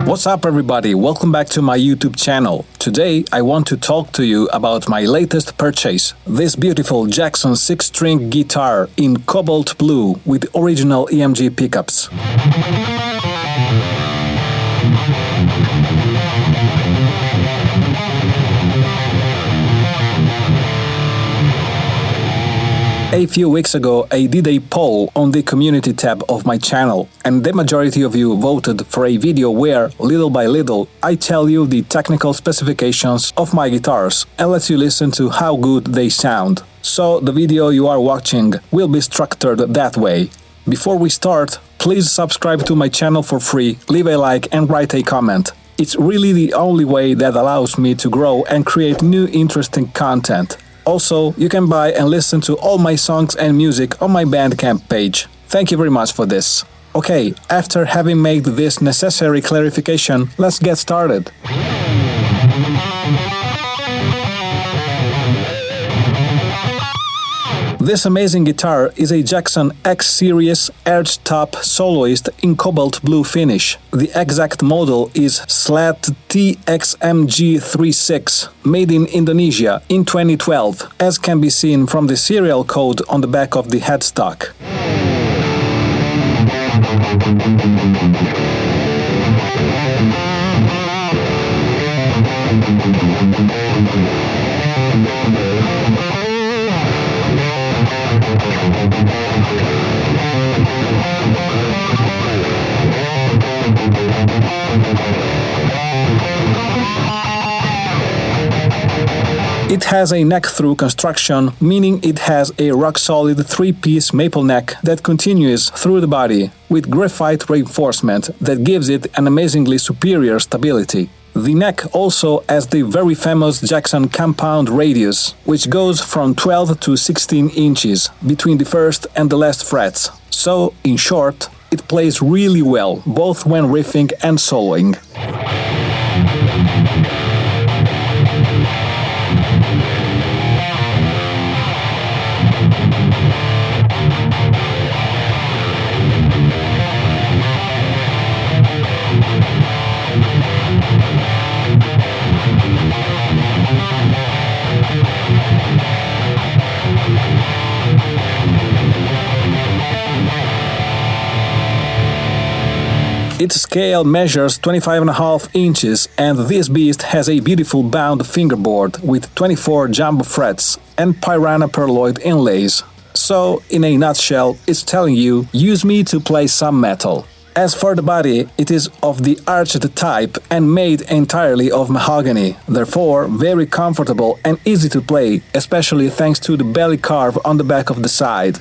What's up everybody, welcome back to my YouTube channel. Today I want to talk to you about my latest purchase, this beautiful Jackson 6-string guitar in cobalt blue with original EMG pickups. A few weeks ago, I did a poll on the community tab of my channel, and the majority of you voted for a video where, little by little, I tell you the technical specifications of my guitars and let you listen to how good they sound. So the video you are watching will be structured that way. Before we start, please subscribe to my channel for free, leave a like and write a comment. It's really the only way that allows me to grow and create new interesting content. Also, you can buy and listen to all my songs and music on my BandCamp page. Thank you very much for this. Okay, after having made this necessary clarification, let's get started. This amazing guitar is a Jackson X Series archtop Soloist in cobalt blue finish. The exact model is SLATTXMG3-6, made in Indonesia in 2012, as can be seen from the serial code on the back of the headstock. It has a neck-through construction, meaning it has a rock-solid 3-piece maple neck that continues through the body, with graphite reinforcement that gives it an amazingly superior stability. The neck also has the very famous Jackson compound radius, which goes from 12 to 16 inches between the first and the last frets. So, in short, it plays really well, both when riffing and soloing. Its scale measures 25.5 inches, and this beast has a beautiful bound fingerboard with 24 jumbo frets and Piranha perloid inlays. So, in a nutshell, it's telling you, use me to play some metal. As for the body, it is of the arched type and made entirely of mahogany, therefore very comfortable and easy to play, especially thanks to the belly carve on the back of the side.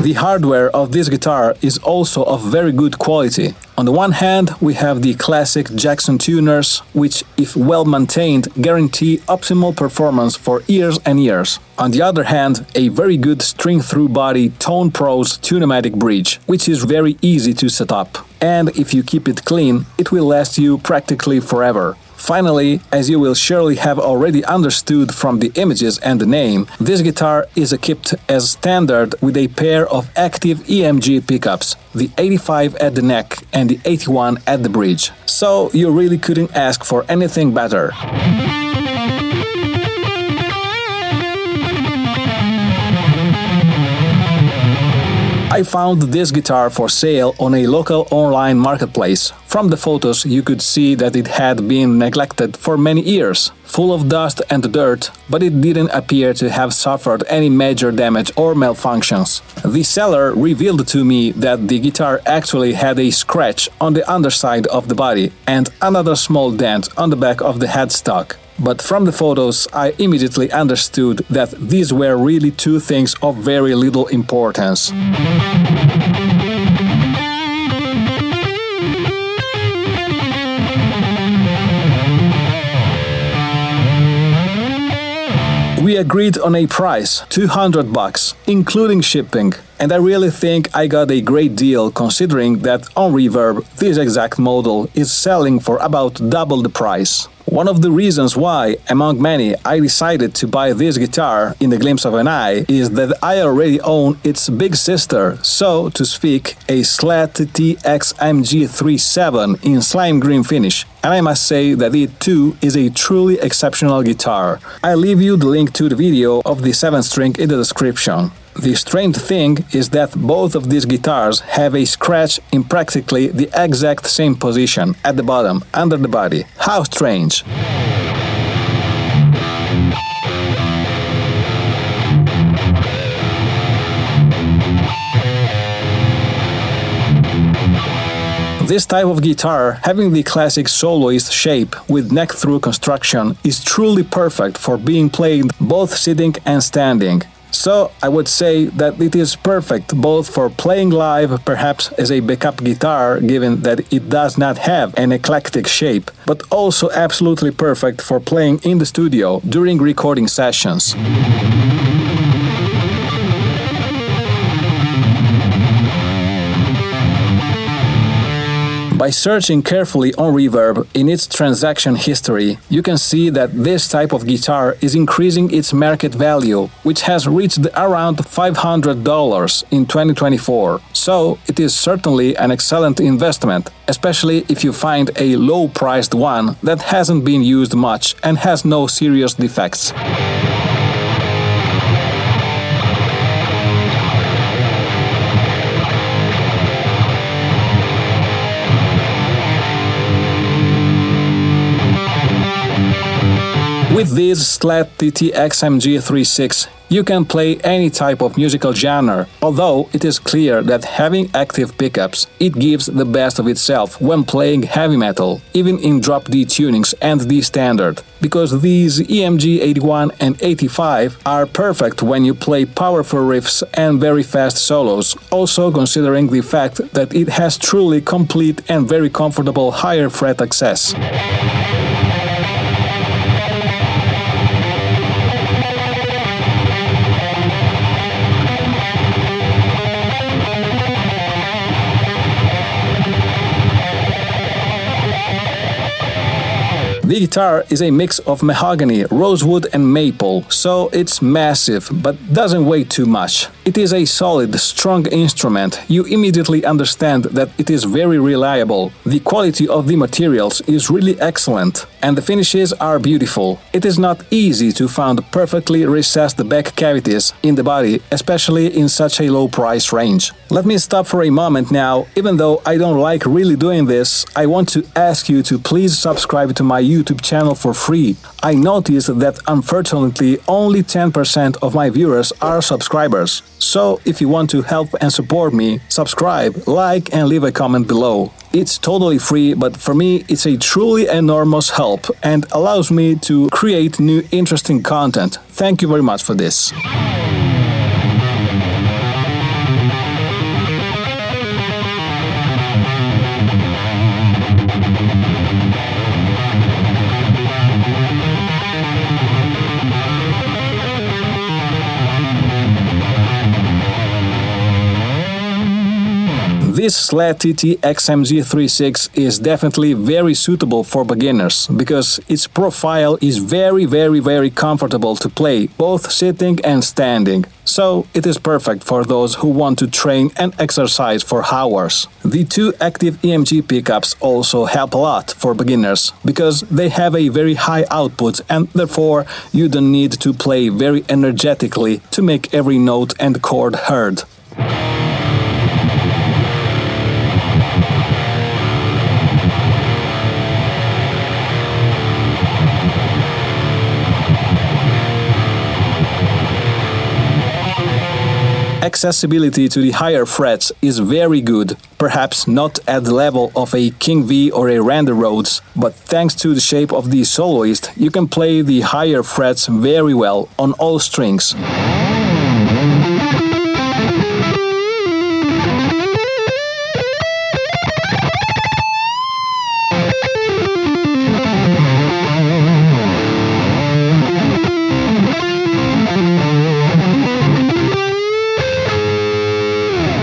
The hardware of this guitar is also of very good quality. On the one hand, we have the classic Jackson tuners, which, if well maintained, guarantee optimal performance for years and years. On the other hand, a very good string-through body Tone Pros Tune-O-Matic bridge, which is very easy to set up. And if you keep it clean, it will last you practically forever. Finally, as you will surely have already understood from the images and the name, this guitar is equipped as standard with a pair of active EMG pickups, the 85 at the neck and the 81 at the bridge. So you really couldn't ask for anything better. I found this guitar for sale on a local online marketplace. From the photos you could see that it had been neglected for many years, full of dust and dirt, but it didn't appear to have suffered any major damage or malfunctions. The seller revealed to me that the guitar actually had a scratch on the underside of the body and another small dent on the back of the headstock. But from the photos, I immediately understood that these were really two things of very little importance. We agreed on a price, $200, including shipping, and I really think I got a great deal considering that on Reverb this exact model is selling for about double the price. One of the reasons why, among many, I decided to buy this guitar in the glimpse of an eye is that I already own its big sister, so to speak, a SLATTXMG3-6 in slime green finish, and I must say that it too is a truly exceptional guitar. I'll leave you the link to the video of the 7-string in the description. The strange thing is that both of these guitars have a scratch in practically the exact same position at the bottom, under the body. How strange! This type of guitar, having the classic soloist shape with neck-through construction, is truly perfect for being played both sitting and standing. So I would say that it is perfect both for playing live, perhaps as a backup guitar given that it does not have an eclectic shape, but also absolutely perfect for playing in the studio during recording sessions. By searching carefully on Reverb in its transaction history, you can see that this type of guitar is increasing its market value, which has reached around $500 in 2024. So it is certainly an excellent investment, especially if you find a low-priced one that hasn't been used much and has no serious defects. With this SLATTXMG3-6, you can play any type of musical genre, although it is clear that having active pickups, it gives the best of itself when playing heavy metal, even in drop D tunings and D standard, because these EMG 81 and 85 are perfect when you play powerful riffs and very fast solos, also considering the fact that it has truly complete and very comfortable higher fret access. The guitar is a mix of mahogany, rosewood and maple, so it's massive, but doesn't weigh too much. It is a solid, strong instrument. You immediately understand that it is very reliable. The quality of the materials is really excellent, and the finishes are beautiful. It is not easy to find perfectly recessed back cavities in the body, especially in such a low price range. Let me stop for a moment now. Even though I don't like really doing this, I want to ask you to please subscribe to my YouTube channel for free. I noticed that unfortunately only 10% of my viewers are subscribers. So if you want to help and support me, subscribe, like and leave a comment below. It's totally free, but for me it's a truly enormous help and allows me to create new interesting content. Thank you very much for this. This SLATTXMG3-6 is definitely very suitable for beginners, because its profile is very comfortable to play, both sitting and standing. So it is perfect for those who want to train and exercise for hours. The two active EMG pickups also help a lot for beginners, because they have a very high output and therefore you don't need to play very energetically to make every note and chord heard. Accessibility to the higher frets is very good, perhaps not at the level of a King V or a Randy Rhoads, but thanks to the shape of the Soloist, you can play the higher frets very well on all strings.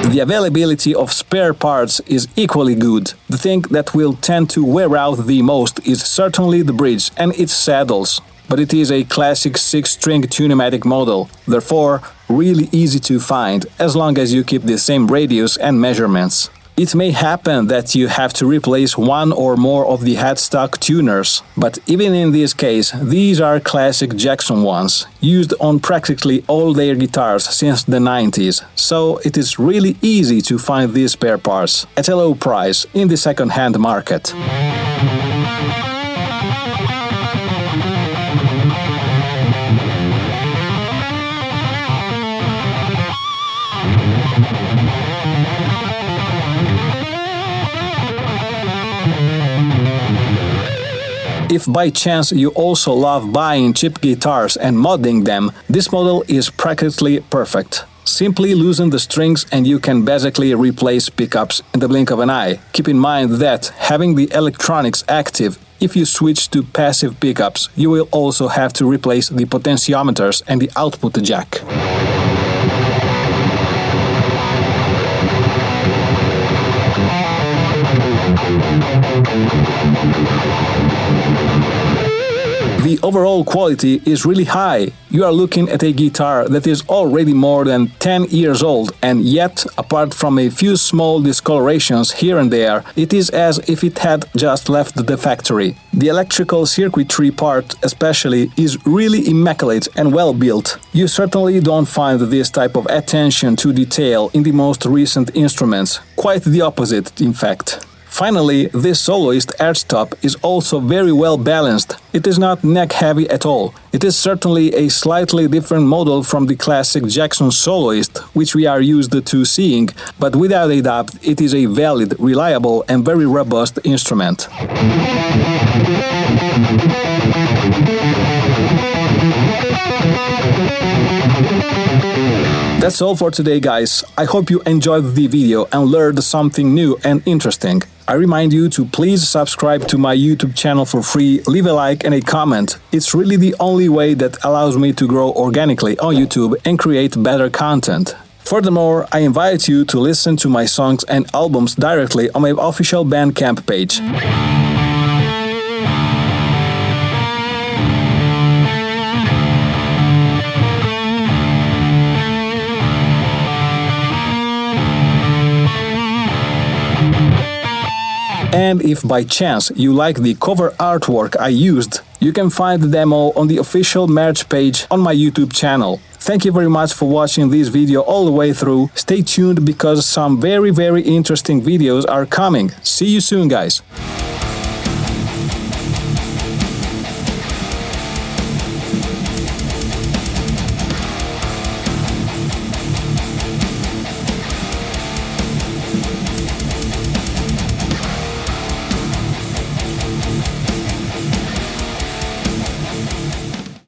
The availability of spare parts is equally good. The thing that will tend to wear out the most is certainly the bridge and its saddles. But it is a classic 6-string tunematic model, therefore really easy to find as long as you keep the same radius and measurements. It may happen that you have to replace one or more of the headstock tuners, but even in this case, these are classic Jackson ones, used on practically all their guitars since the 90s, so it is really easy to find these spare parts at a low price in the second-hand market. If by chance you also love buying cheap guitars and modding them, this model is practically perfect. Simply loosen the strings and you can basically replace pickups in the blink of an eye. Keep in mind that having the electronics active, if you switch to passive pickups, you will also have to replace the potentiometers and the output jack. The overall quality is really high. You are looking at a guitar that is already more than 10 years old, and yet, apart from a few small discolorations here and there, it is as if it had just left the factory. The electrical circuitry part, especially, is really immaculate and well built. You certainly don't find this type of attention to detail in the most recent instruments. Quite the opposite, in fact. Finally, this Soloist archtop is also very well balanced. It is not neck-heavy at all. It is certainly a slightly different model from the classic Jackson Soloist, which we are used to seeing, but without a doubt, it is a valid, reliable and very robust instrument. That's all for today, guys. I hope you enjoyed the video and learned something new and interesting. I remind you to please subscribe to my YouTube channel for free, leave a like and a comment. It's really the only way that allows me to grow organically on YouTube and create better content. Furthermore, I invite you to listen to my songs and albums directly on my official BandCamp page. And if by chance you like the cover artwork I used, you can find the demo on the official merch page on my YouTube channel. Thank you very much for watching this video all the way through. Stay tuned because some very interesting videos are coming. See you soon, guys!